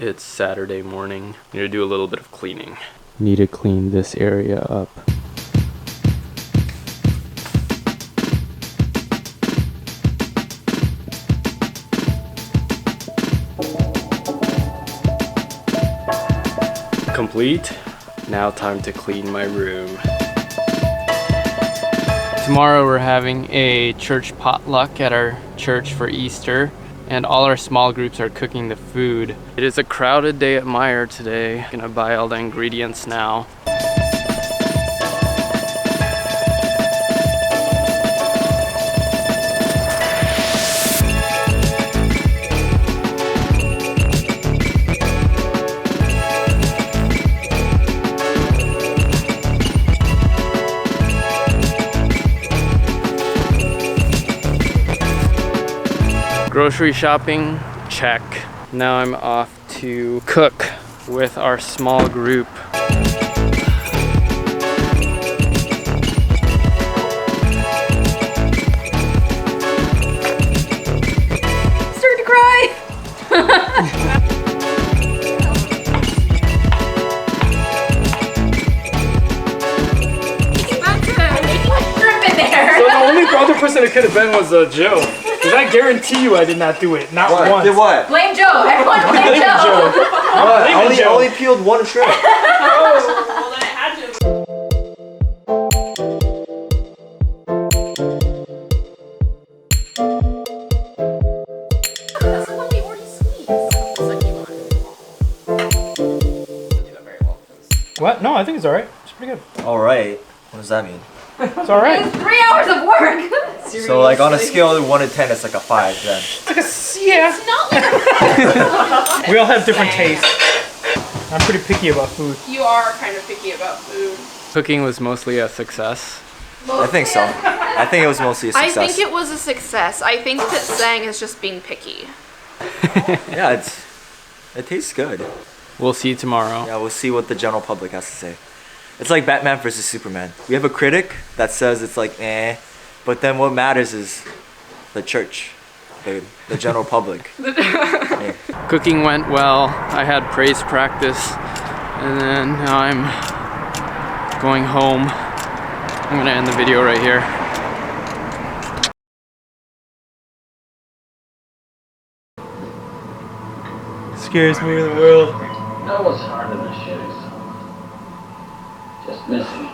It's Saturday morning. Need to do a little bit of cleaning. Need to clean this area up. Complete. Now time to clean my room. Tomorrow we're having a church potluck at our church for Easter, and all our small groups are cooking the food. It is a crowded day at Meijer today. Gonna buy all the ingredients now. Grocery shopping, check. Now I'm off to cook with our small group. Start to cry. So the only other person it could have been was Joe. Because I guarantee you I did not do it. Not once. Did what? Blame Joe. Everyone blame Joe. What? I only peeled one shrimp. Well, then it had to. That's the one we already squeezed. What? No, I think it's alright. It's pretty good. Alright. What does that mean? It's alright. It's 3 hours of work. So like on a scale of 1 to 10, it's like a 5 then. Yeah. It's not like a We all have different tastes. I'm pretty picky about food. You are kind of picky about food. Cooking was mostly a success. I think so. I think it was mostly a I success. think it was a success. I think that Sang is just being picky. Yeah, it tastes good. We'll see you tomorrow. Yeah, we'll see what the general public has to say. It's like Batman versus Superman. We have a critic that says it's like eh, but then what matters is the church, the general public. Yeah. Cooking went well. I had praise practice, and then now I'm going home. I'm gonna end the video right here. Scariest movie in the world. No one's harder than shooting someone. Just missing.